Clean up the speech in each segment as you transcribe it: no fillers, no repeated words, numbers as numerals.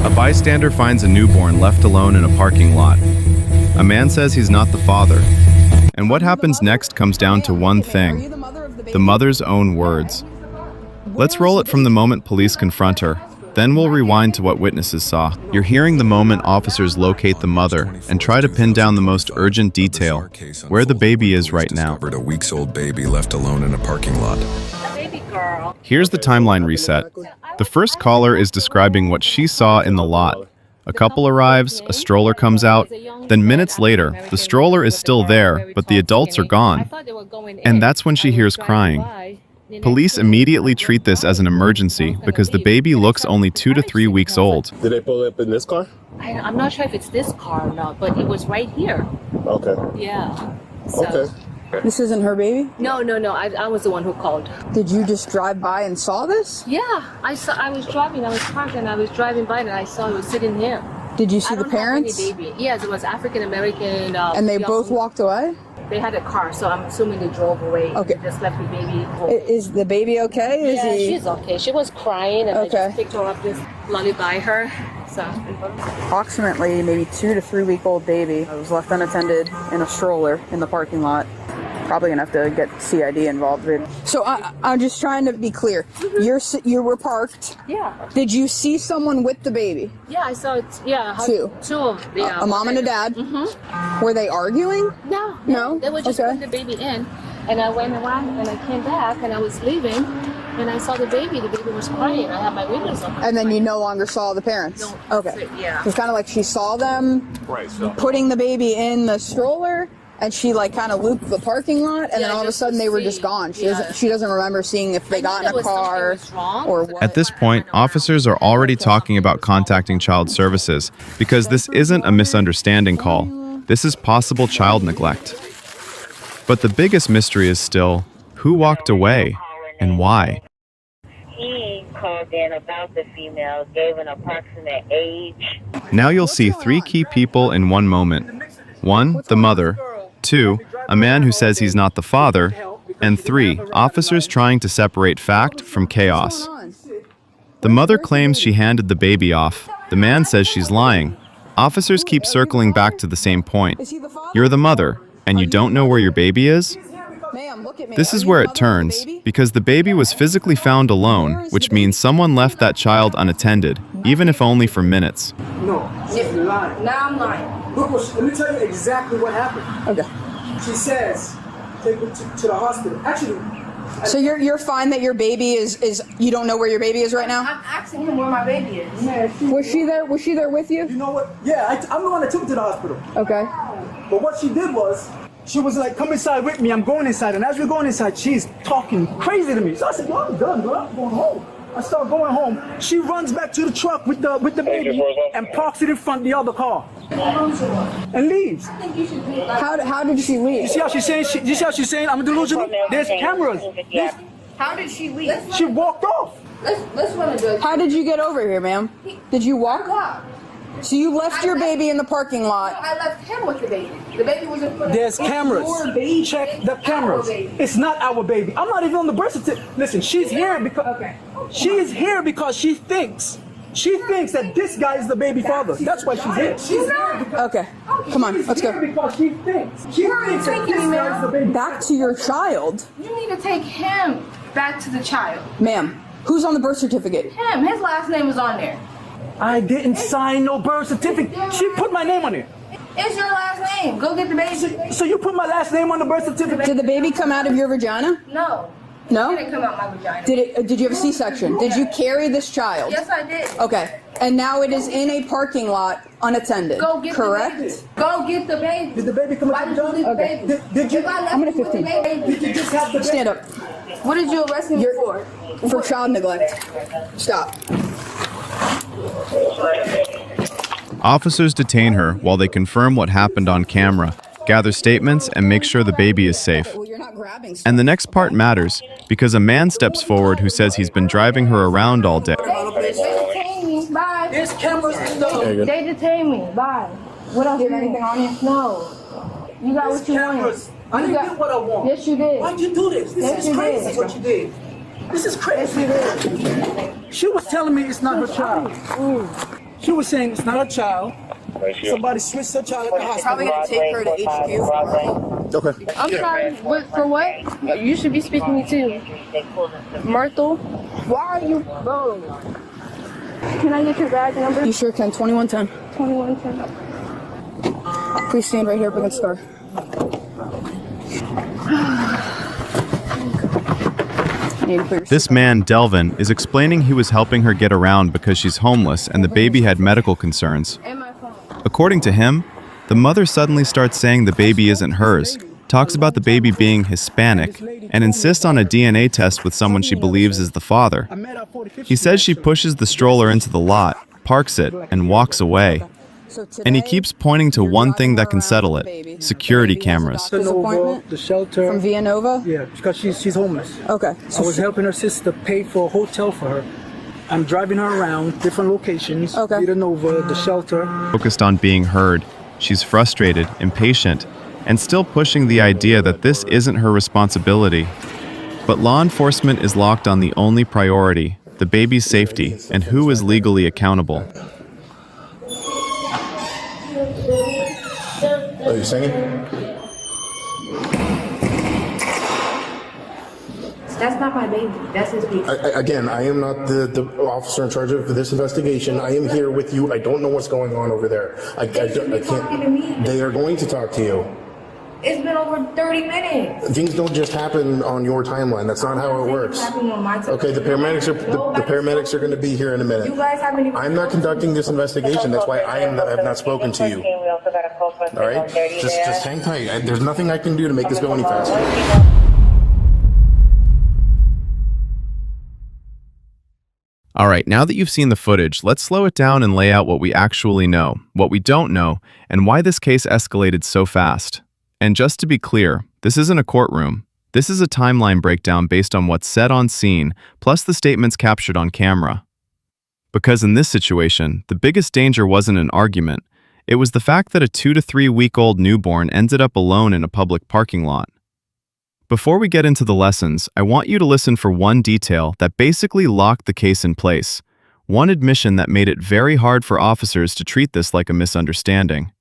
A bystander finds a newborn left alone in a parking lot. A man says he's not the father. And what happens next comes down to one thing: the mother's own words. Let's roll it from the moment police confront her. Then we'll rewind to what witnesses saw. You're hearing the moment officers locate the mother and try to pin down the most urgent detail, where the baby is right now. A weeks-old baby left alone in a parking lot. Here's the timeline reset. The first caller is describing what she saw in the lot. A couple arrives, a stroller comes out, then minutes later, the stroller is still there, but the adults are gone. And that's when she hears crying. Police immediately treat this as an emergency because the baby looks only 2 to 3 weeks old. Did they pull up in this car? I'm not sure if it's this car or not, but it was right here. Okay. Yeah. So. Okay. This isn't her baby? No. I was the one who called. Did you just drive by and saw this? Yeah, I was driving. I was parked and I was driving by and I saw it was sitting here. Did you see the parents? Baby. Yes, it was African American. And they both walked away? They had a car, so I'm assuming they drove away. Okay. And just left the baby. Is the baby okay? Yeah, she's okay. She was crying and I Okay. just picked her up, just lullaby her. So. Approximately maybe 2 to 3 week old baby was left unattended in a stroller in the parking lot. Probably gonna have to get CID involved. So I'm just trying to be clear. You were parked. Yeah. Did you see someone with the baby? Yeah, I saw it. Yeah. Two. Two of them. Yeah. A mom and a dad? Mm-hmm. Were they arguing? No. No? They were just putting the baby in. And I went around and I came back and I was leaving and I saw the baby. The baby was crying. I had my windows open. And then you no longer saw the parents? No. Okay. Yeah. It's kind of like she saw them putting the baby in the stroller and she like kind of looped the parking lot and then all of a sudden they were just gone. She doesn't remember seeing if they got in a car or what. At this point, officers are already talking about contacting child services because this isn't a misunderstanding call. This is possible child neglect. But the biggest mystery is still, who walked away and why? He called in about the female, gave an approximate age. Now you'll see 3 key people in one moment. 1, the mother. 2, a man who says he's not the father. And 3, officers trying to separate fact from chaos. The mother claims she handed the baby off. The man says she's lying. Officers keep circling back to the same point. You're the mother, and you don't know where your baby is? This is where it turns, because the baby was physically found alone, which means someone left that child unattended, even if only for minutes. No, she's lying. Now I'm lying. Look, let me tell you exactly what happened. Okay. She says, take her to the hospital. Actually, So you're fine that your baby is you don't know where your baby is right now? I'm asking him where my baby is. man, Was she there with you? you know what? Yeah, I'm the one that took her to the hospital. Okay. But what she did was, she was like, come inside with me. I'm going inside. And as we're going inside, she's talking crazy to me. So I said, yo, I'm done, bro. I'm going home. I start going home. She runs back to the truck with the baby and parks it in front of the other car and leaves. How did she You leave? see how she's saying? You see how she's saying I'm delusional? There's cameras. How did she leave? She walked off. Let's run a good. How did you get over here, ma'am? Did you walk? So you left your baby in the parking lot. I left him with the baby. The baby was in front of There's cameras. Check the cameras. It's not our baby. I'm not even on the birth certificate. Listen, she's here because she's here because she thinks that this guy is the baby father. That's why she's here. She's here because Okay. Come on, let's go. because she thinks that this guy is the baby. Back to your child. You need to take him back to the child. Ma'am, who's on the birth certificate? Him, his last name is on there. I didn't sign no birth certificate. She put my name on it. It's your last name. Go get the baby. So you put my last name on the birth certificate? Did the baby come out of your vagina? No. No? It didn't come out my vagina. Did you have a C-section? Did you carry this child? Yes, I did. Okay. And now it is in a parking lot unattended. Go get correct? the baby. Go get the baby. Did the baby come Why out did the you leave the vagina? baby? Did you? If I left I'm gonna you with the 15. baby, Did you just have the baby? Stand up. what did you arrest me for? For child neglect. Stop. Officers detain her while they confirm what happened on camera, gather statements, and make sure the baby is safe. Well, you're not grabbing stuff. And the next part matters, because a man steps forward who says he's been driving her around all day. They detained me. Bye. There's cameras in the. They detained me. Bye. What else? Do you have anything on you? No. You got what you Cameras. wanted. I You didn't got- get what I want. Yes, you did. Why'd you do this? This Yes, is you crazy did. what you did. This is crazy. She was telling me it's not her child. She were saying it's not a child. Somebody switched her child at the hospital. Probably gonna take her to HQ. Okay. I'm sorry. What for what? You should be speaking to me too. Myrtle, why are you, bro? Can I get your badge number? You sure can. 2110. 2110. Please stand right here up against the car. This man, Delvin, is explaining he was helping her get around because she's homeless and the baby had medical concerns. And my phone. According to him, the mother suddenly starts saying the baby isn't hers, talks about the baby being Hispanic, and insists on a DNA test with someone she believes is the father. He says she pushes the stroller into the lot, parks it, and walks away. And he keeps pointing to one thing that can settle it: security cameras. The shelter. From Villanova? Yeah, because she's homeless. Okay. I was helping her sister pay for a hotel for her. I'm driving her around different locations. Okay. Villanova, the shelter. Focused on being heard, she's frustrated, impatient, and still pushing the idea that this isn't her responsibility. But law enforcement is locked on the only priority: the baby's safety and who is legally accountable. Are you singing? That's not my baby. That's his baby. Again, I am not the officer in charge of this investigation. I am here with you. I don't know what's going on over there. I talking to me. can't. They are going to talk to you. It's been over 30 minutes. Things don't just happen on your timeline. That's not how it works. Happening on my time. Okay, the paramedics are going to be here in a minute. You guys haven't even. I'm not conducting this investigation. That's why I have not spoken to you. All right, just hang tight. There's nothing I can do to make this go any faster. All right, now that you've seen the footage, let's slow it down and lay out what we actually know, what we don't know, and why this case escalated so fast. And just to be clear, this isn't a courtroom. This is a timeline breakdown based on what's said on scene, plus the statements captured on camera. Because in this situation, the biggest danger wasn't an argument. It was the fact that a 2 to 3 week old newborn ended up alone in a public parking lot. Before we get into the lessons, I want you to listen for one detail that basically locked the case in place. One admission that made it very hard for officers to treat this like a misunderstanding.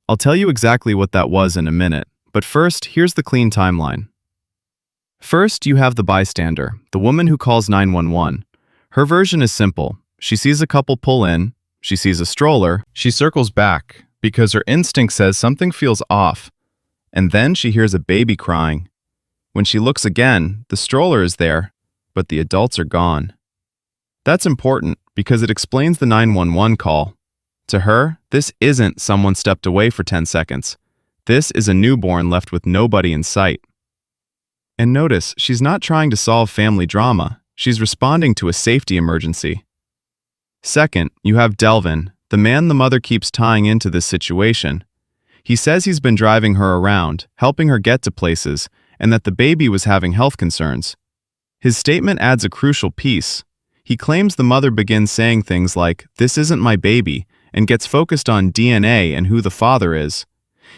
I'll tell you exactly what that was in a minute, but first, here's the clean timeline. First, you have the bystander, the woman who calls 911. Her version is simple. She sees a couple pull in, she sees a stroller, she circles back because her instinct says something feels off, and then she hears a baby crying. When she looks again, the stroller is there, but the adults are gone. That's important because it explains the 911 call. To her, this isn't someone stepped away for 10 seconds. This is a newborn left with nobody in sight. And notice, she's not trying to solve family drama. She's responding to a safety emergency. Second, you have Delvin, the man the mother keeps tying into this situation. He says he's been driving her around, helping her get to places, and that the baby was having health concerns. His statement adds a crucial piece. He claims the mother begins saying things like, "This isn't my baby," and gets focused on DNA and who the father is.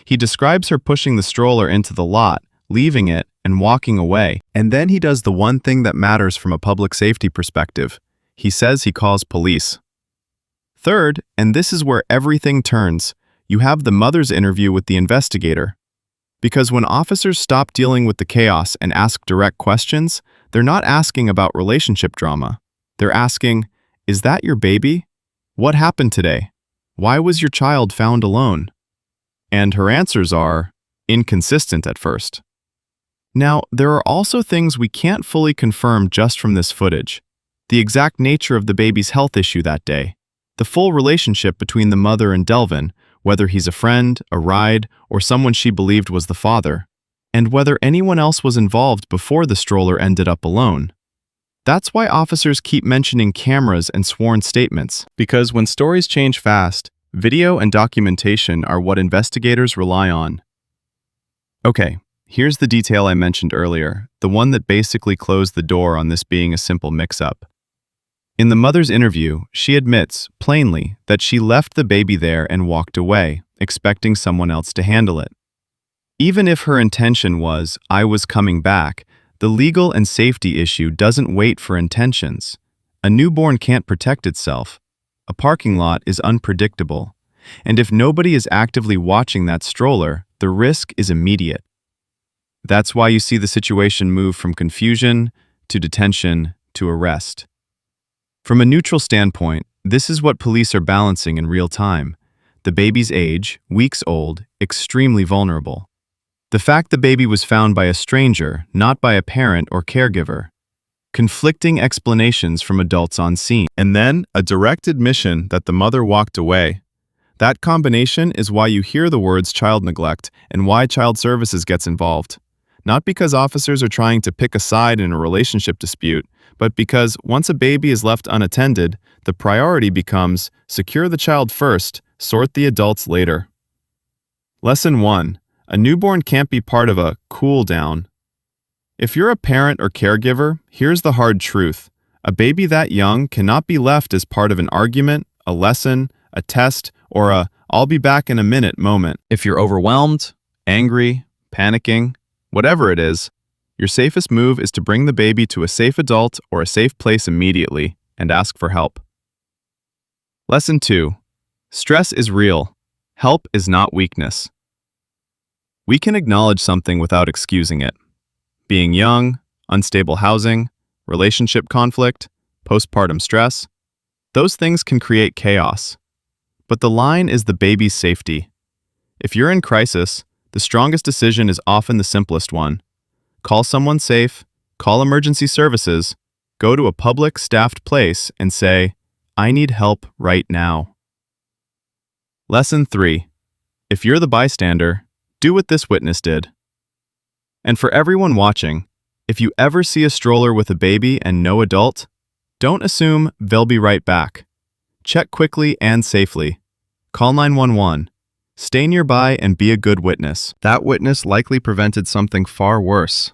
He describes her pushing the stroller into the lot, leaving it, and walking away. And then he does the one thing that matters from a public safety perspective. He says he calls police. Third, and this is where everything turns, you have the mother's interview with the investigator. Because when officers stop dealing with the chaos and ask direct questions, they're not asking about relationship drama. They're asking, "Is that your baby? What happened today? Why was your child found alone?" And her answers are inconsistent at first. Now, there are also things we can't fully confirm just from this footage. The exact nature of the baby's health issue that day, the full relationship between the mother and Delvin, whether he's a friend, a ride, or someone she believed was the father, and whether anyone else was involved before the stroller ended up alone. That's why officers keep mentioning cameras and sworn statements, because when stories change fast, video and documentation are what investigators rely on. Okay, here's the detail I mentioned earlier, the one that basically closed the door on this being a simple mix-up. In the mother's interview, she admits, plainly, that she left the baby there and walked away, expecting someone else to handle it. Even if her intention was, "I was coming back," the legal and safety issue doesn't wait for intentions. A newborn can't protect itself. A parking lot is unpredictable, and if nobody is actively watching that stroller, the risk is immediate. That's why you see the situation move from confusion to detention to arrest. From a neutral standpoint, this is what police are balancing in real time. The baby's age, weeks old, extremely vulnerable. The fact the baby was found by a stranger, not by a parent or caregiver. Conflicting explanations from adults on scene. And then a direct admission that the mother walked away. That combination is why you hear the words child neglect and why child services gets involved. Not because officers are trying to pick a side in a relationship dispute, but because once a baby is left unattended, the priority becomes secure the child first, sort the adults later. Lesson 1. A newborn can't be part of a cool down. If you're a parent or caregiver, here's the hard truth. A baby that young cannot be left as part of an argument, a lesson, a test, or a "I'll be back in a minute" moment. If you're overwhelmed, angry, panicking, whatever it is, your safest move is to bring the baby to a safe adult or a safe place immediately and ask for help. Lesson 2. Stress is real. Help is not weakness. We can acknowledge something without excusing it. Being young, unstable housing, relationship conflict, postpartum stress, those things can create chaos. But the line is the baby's safety. If you're in crisis, the strongest decision is often the simplest one. Call someone safe, call emergency services, go to a public, staffed place and say, "I need help right now." Lesson 3. If you're the bystander, do what this witness did. And for everyone watching, if you ever see a stroller with a baby and no adult, don't assume they'll be right back. Check quickly and safely. Call 911. Stay nearby and be a good witness. That witness likely prevented something far worse.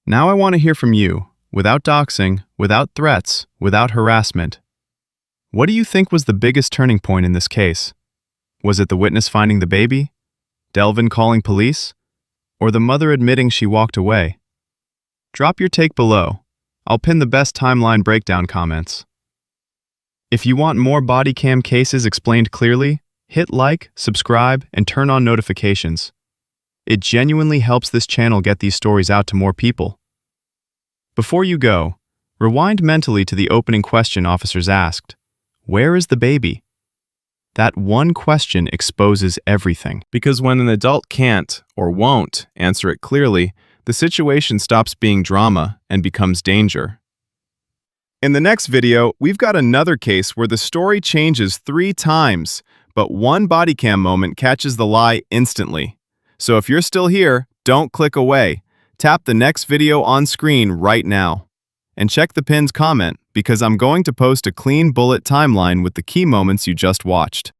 Now I want to hear from you, without doxing, without threats, without harassment. What do you think was the biggest turning point in this case? Was it the witness finding the baby? Delvin calling police? Or the mother admitting she walked away? Drop your take below. I'll pin the best timeline breakdown comments. If you want more Bodycam cases explained clearly, hit like, subscribe, and turn on notifications. It genuinely helps this channel get these stories out to more people. Before you go, rewind mentally to the opening question officers asked. Where is the baby? That one question exposes everything. Because when an adult can't, or won't, answer it clearly, the situation stops being drama and becomes danger. In the next video, we've got another case where the story changes 3 times, but one Bodycam moment catches the lie instantly. So if you're still here, don't click away. Tap the next video on screen right now. And check the pinned comment, because I'm going to post a clean bullet timeline with the key moments you just watched.